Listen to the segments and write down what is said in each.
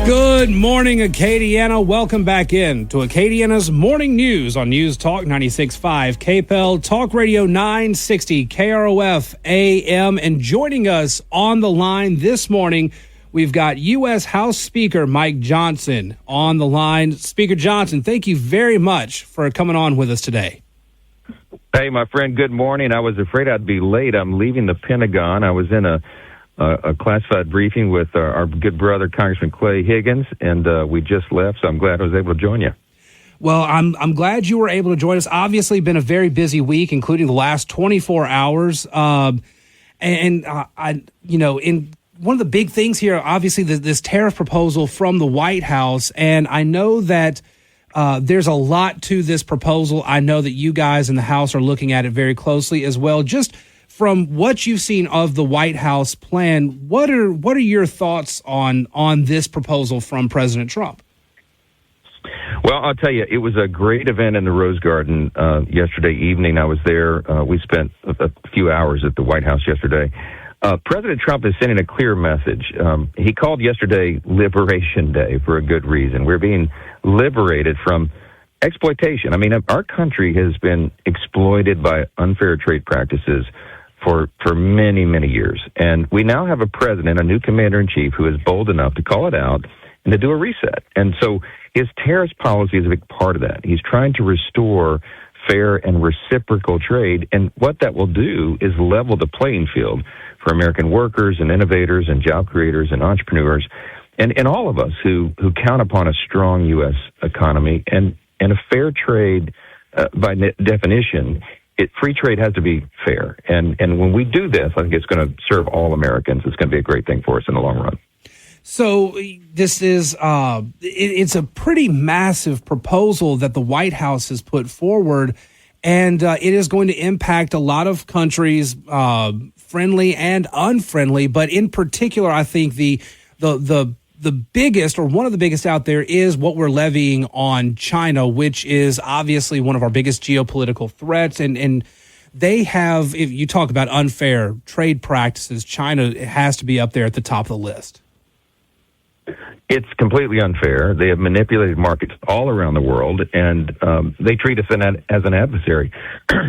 Good morning, Acadiana. Welcome back in to Acadiana's Morning News on News Talk 96.5, KPEL, Talk Radio 960, KROF AM. And joining us on the line this morning, we've got U.S. House Speaker Mike Johnson on the line. Speaker Johnson, thank you very much for coming on with us today. Hey, my friend, good morning. I was afraid I'd be late. I'm leaving the Pentagon. I was in a classified briefing with our good brother, Congressman Clay Higgins, and we just left, so I'm glad I was able to join you. Well, I'm glad you were able to join us. Obviously, been a very busy week, including the last 24 hours. In one of the big things here, obviously, this tariff proposal from the White House, and I know that there's a lot to this proposal. I know that you guys in the House are looking at it very closely as well. Just from what you've seen of the White House plan, what are your thoughts on this proposal from President Trump? Well, I'll tell you, it was a great event in the Rose Garden yesterday evening. I was there. We spent a few hours at the White House yesterday. President Trump is sending a clear message. He called yesterday Liberation Day for a good reason. We're being liberated from exploitation. I mean, our country has been exploited by unfair trade practices for many, many years. And we now have a president, a new commander-in-chief, who is bold enough to call it out and to do a reset. And so his tariffs policy is a big part of that. He's trying to restore fair and reciprocal trade. And what that will do is level the playing field for American workers and innovators and job creators and entrepreneurs and all of us who count upon a strong U.S. economy and a fair trade by definition. Free trade has to be fair. And when we do this, I think it's going to serve all Americans. It's going to be a great thing for us in the long run. So this is it's a pretty massive proposal that the White House has put forward, and it is going to impact a lot of countries, friendly and unfriendly. But in particular, I think the biggest, or one of the biggest out there, is what we're levying on China, which is obviously one of our biggest geopolitical threats. And they have, if you talk about unfair trade practices, China has to be up there at the top of the list. It's completely unfair. They have manipulated markets all around the world, and they treat us as an adversary,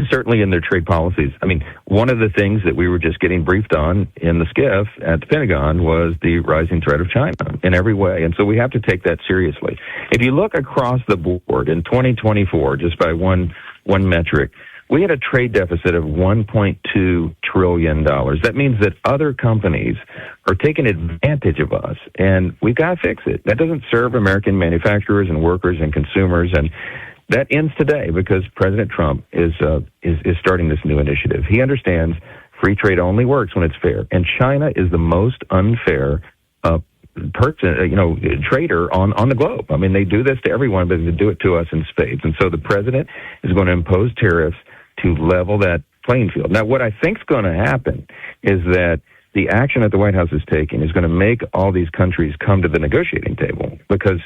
certainly in their trade policies. I mean, one of the things that we were just getting briefed on in the skiff at the Pentagon was the rising threat of China in every way, and so we have to take that seriously. If you look across the board in 2024, just by one metric, we had a trade deficit of $1.2 trillion. That means that other companies are taking advantage of us, and we've got to fix it. That doesn't serve American manufacturers and workers and consumers, and that ends today because President Trump is starting this new initiative. He understands free trade only works when it's fair, and China is the most unfair trader on the globe. I mean, they do this to everyone, but they do it to us in spades. And so the president is going to impose tariffs to level that playing field. Now, what I think is going to happen is that the action that the White House is taking is going to make all these countries come to the negotiating table because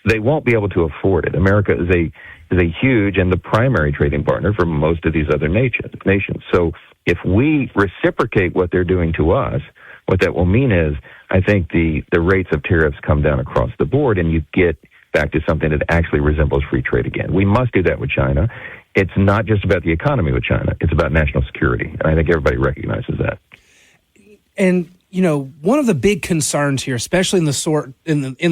they won't be able to afford it. America is a huge and the primary trading partner for most of these other nations. So if we reciprocate what they're doing to us, what that will mean is I think the rates of tariffs come down across the board and you get back to something that actually resembles free trade again. We must do that with China. It's not just about the economy with China. It's about national security. And I think everybody recognizes that. And, you know, one of the big concerns here, especially in the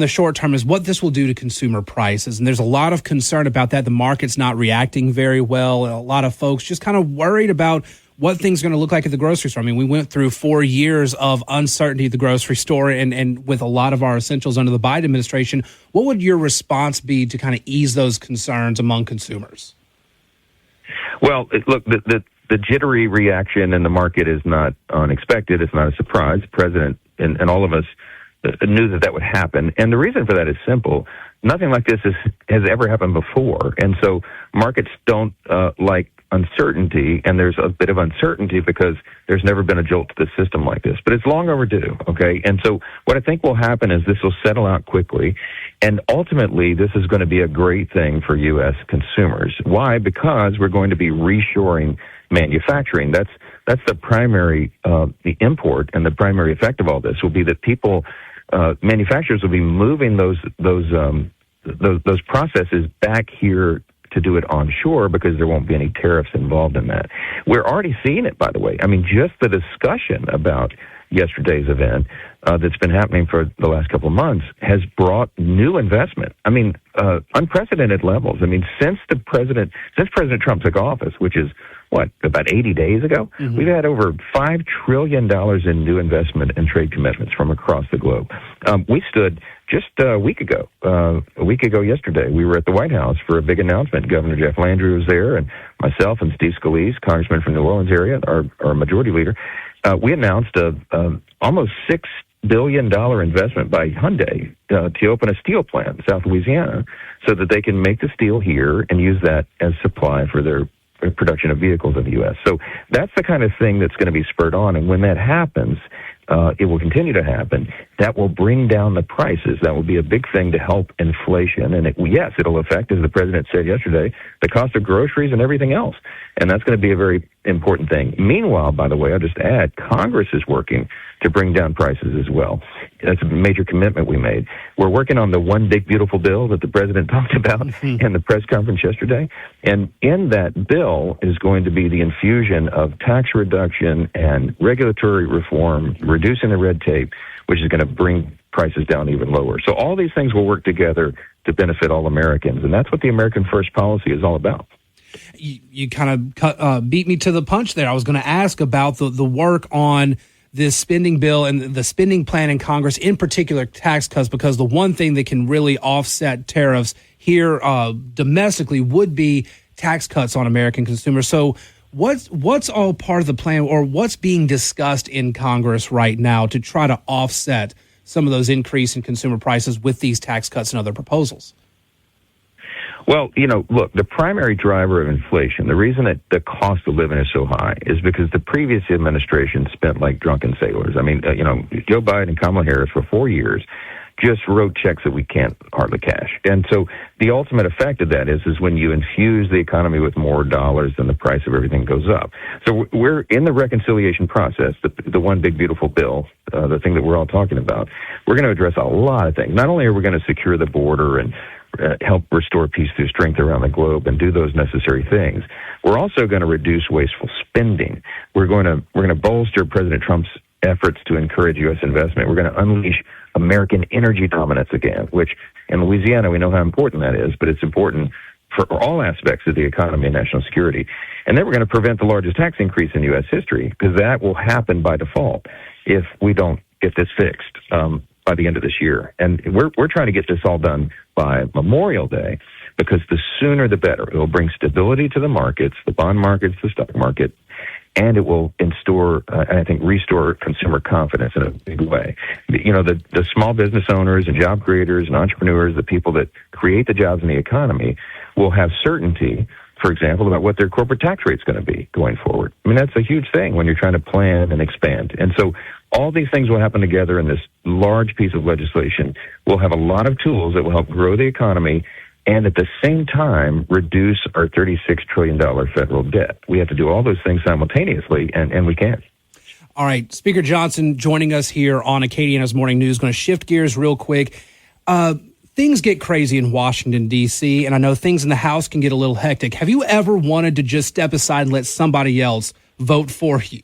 short term, is what this will do to consumer prices. And there's a lot of concern about that. The market's not reacting very well. A lot of folks just kind of worried about what things are going to look like at the grocery store. I mean, we went through 4 years of uncertainty at the grocery store and with a lot of our essentials under the Biden administration. What would your response be to kind of ease those concerns among consumers? Well, look, the jittery reaction in the market is not unexpected. It's not a surprise. The president and all of us knew that would happen. And the reason for that is simple. Nothing like this has ever happened before. And so markets don't like uncertainty, and there's a bit of uncertainty because there's never been a jolt to the system like this. But it's long overdue, okay? And so what I think will happen is this will settle out quickly, and ultimately this is going to be a great thing for U.S. consumers. Why? Because we're going to be reshoring manufacturing. That's the primary, the import and the primary effect of all this will be that people manufacturers will be moving those processes back here to do it onshore because there won't be any tariffs involved in that. We're already seeing it, by the way. I mean, just the discussion about yesterday's event that's been happening for the last couple of months has brought new investment. I mean, unprecedented levels. I mean, since President Trump took office, which is about 80 days ago, we've had over $5 trillion in new investment and trade commitments from across the globe. We stood just a week ago yesterday, we were at the White House for a big announcement. Governor Jeff Landry was there, and myself and Steve Scalise, congressman from New Orleans area, our majority leader. We announced a almost $6 billion investment by Hyundai to open a steel plant in South Louisiana so that they can make the steel here and use that as supply for their production of vehicles in the U.S. So that's the kind of thing that's going to be spurred on. And when that happens, it will continue to happen. That will bring down the prices. That will be a big thing to help inflation. And yes, it'll affect, as the president said yesterday, the cost of groceries and everything else. And that's going to be a very important thing. Meanwhile, by the way, I'll just add, Congress is working to bring down prices as well. That's a major commitment we made. We're working on the one big beautiful bill that the president talked about in the press conference yesterday. And in that bill is going to be the infusion of tax reduction and regulatory reform, reducing the red tape, which is going to bring prices down even lower. So all these things will work together to benefit all Americans. And that's what the American First policy is all about. You kind of beat me to the punch there. I was going to ask about the work on this spending bill and the spending plan in Congress, in particular tax cuts, because the one thing that can really offset tariffs here domestically would be tax cuts on American consumers. So what's all part of the plan, or what's being discussed in Congress right now to try to offset some of those increase in consumer prices with these tax cuts and other proposals? Well, look, the primary driver of inflation, the reason that the cost of living is so high is because the previous administration spent like drunken sailors. I mean, Joe Biden and Kamala Harris for 4 years just wrote checks that we can't hardly cash. And so the ultimate effect of that is when you infuse the economy with more dollars, then the price of everything goes up. So we're in the reconciliation process, the one big beautiful bill, the thing that we're all talking about. We're going to address a lot of things. Not only are we going to secure the border and help restore peace through strength around the globe and do those necessary things, we're also going to reduce wasteful spending. We're going to bolster President Trump's efforts to encourage U.S. investment. We're going to unleash American energy dominance again, which in Louisiana we know how important that is, but it's important for all aspects of the economy and national security. And then we're going to prevent the largest tax increase in U.S. history, because that will happen by default if we don't get this fixed by the end of this year. And we're trying to get this all done by Memorial Day, because the sooner the better. It will bring stability to the markets, the bond markets, the stock market, and it will restore consumer confidence in a big way. The small business owners and job creators and entrepreneurs, the people that create the jobs in the economy, will have certainty, for example, about what their corporate tax rate is going to be going forward. I mean, that's a huge thing when you're trying to plan and expand. And so all these things will happen together in this large piece of legislation. We'll have a lot of tools that will help grow the economy and at the same time reduce our $36 trillion federal debt. We have to do all those things simultaneously, and we can. All right, Speaker Johnson joining us here on Acadiana's Morning News. Going to shift gears real quick. Things get crazy in Washington, D.C., and I know things in the House can get a little hectic. Have you ever wanted to just step aside and let somebody else vote for you?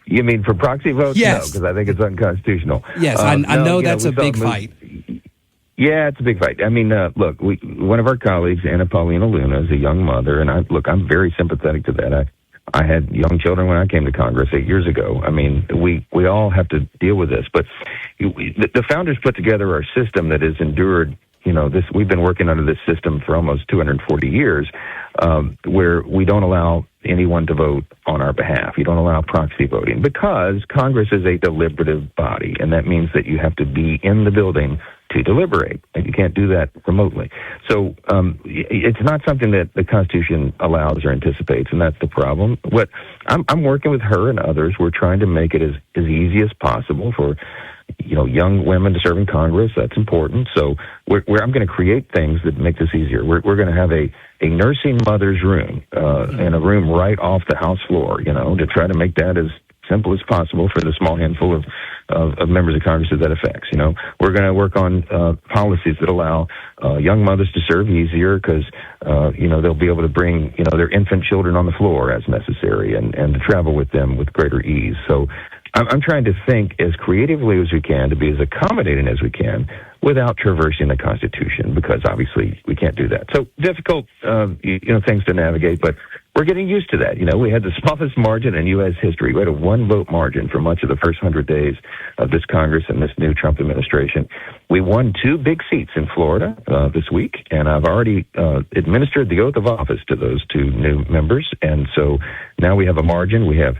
You mean for proxy votes? Yes. No, because I think it's unconstitutional. Yes, I know that's a big fight. Yeah, it's a big fight. I mean, look, one of our colleagues, Anna Paulina Luna, is a young mother, and I'm very sympathetic to that. I had young children when I came to Congress 8 years ago. I mean, we all have to deal with this, but the founders put together our system that has endured. We've been working under this system for almost 240 years, where we don't allow anyone to vote on our behalf. You don't allow proxy voting because Congress is a deliberative body, and that means that you have to be in the building to deliberate, and you can't do that remotely. So it's not something that the Constitution allows or anticipates, and that's the problem. What I'm working with her and others. We're trying to make it as easy as possible for young women to serve in Congress. That's important. So I'm going to create things that make this easier. We're going to have a nursing mother's room and a room right off the House floor, to try to make that as simple as possible for the small handful of members of Congress that affects. We're going to work on policies that allow young mothers to serve easier because, they'll be able to bring, their infant children on the floor as necessary and to travel with them with greater ease. So I'm trying to think as creatively as we can to be as accommodating as we can without traversing the Constitution, because obviously we can't do that. So difficult, things to navigate, but we're getting used to that. We had the smallest margin in U.S. history. We had a one-vote margin for much of the first 100 days of this Congress and this new Trump administration. We won 2 big seats in Florida this week, and I've already administered the oath of office to those 2 new members. And so now we have a margin. We have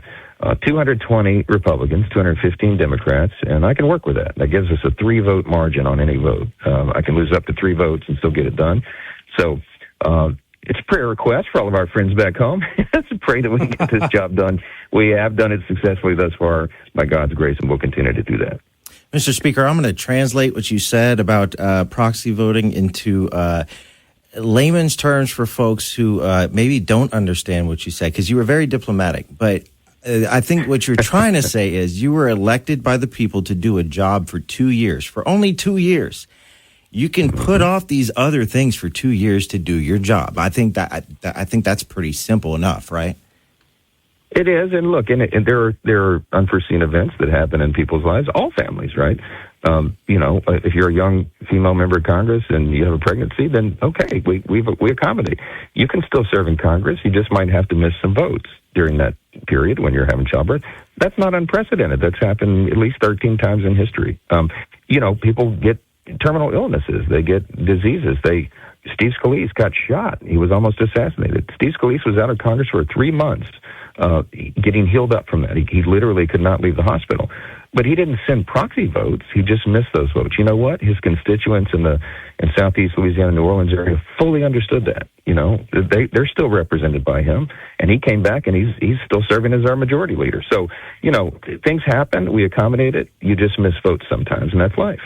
220 Republicans, 215 Democrats, and I can work with that. That gives us a 3-vote margin on any vote. I can lose up to 3 votes and still get it done. So it's a prayer request for all of our friends back home. Let's pray that we can get this job done. We have done it successfully thus far by God's grace, and we'll continue to do that. Mr. Speaker, I'm going to translate what you said about proxy voting into layman's terms for folks who maybe don't understand what you said, because you were very diplomatic. But I think what you're trying to say is you were elected by the people to do a job for 2 years, for only 2 years. You can put off these other things for 2 years to do your job. I think that's pretty simple enough, right? It is, and look, and there are unforeseen events that happen in people's lives, all families, right? If you're a young female member of Congress and you have a pregnancy, then okay, we accommodate. You can still serve in Congress. You just might have to miss some votes during that period when you're having childbirth. That's not unprecedented. That's happened at least 13 times in history. People get terminal illnesses. They get diseases. Steve Scalise got shot. He was almost assassinated. Steve Scalise was out of Congress for 3 months, getting healed up from that. He literally could not leave the hospital. But he didn't send proxy votes. He just missed those votes. You know what? His constituents in Southeast Louisiana, New Orleans area fully understood that. They're still represented by him, and he came back, and he's still serving as our majority leader. So, things happen. We accommodate it. You just miss votes sometimes, and that's life.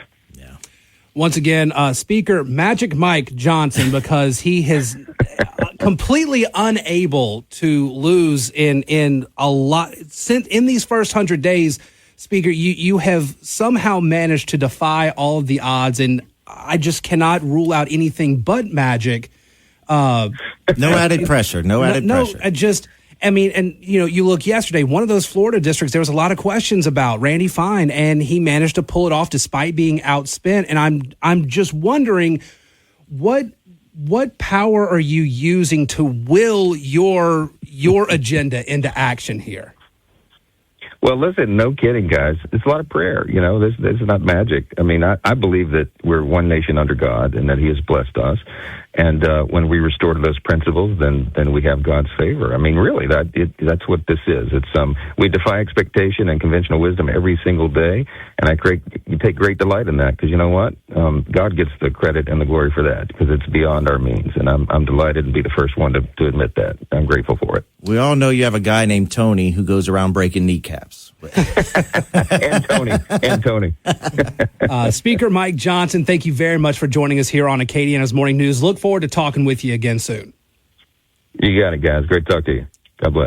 Once again, Speaker Magic Mike Johnson, because he has completely unable to lose in a lot in these first 100 days. Speaker, you have somehow managed to defy all of the odds, and I just cannot rule out anything but magic. No added pressure. No added pressure. You look yesterday, one of those Florida districts, there was a lot of questions about Randy Fine, and he managed to pull it off despite being outspent. And I'm just wondering, what power are you using to will your agenda into action here? Well, listen, no kidding, guys. It's a lot of prayer. This is not magic. I believe that we're one nation under God and that He has blessed us. And when we restore to those principles, then we have God's favor. Really, that's what this is. It's we defy expectation and conventional wisdom every single day, and I take great delight in that, because you know what? God gets the credit and the glory for that, because it's beyond our means, and I'm delighted to be the first one to admit that. I'm grateful for it. We all know you have a guy named Tony who goes around breaking kneecaps. and Tony. Speaker Mike Johnson, thank you very much for joining us here on Acadiana's Morning News. Look forward to talking with you again soon. You got it, guys. Great to talk to you. God bless.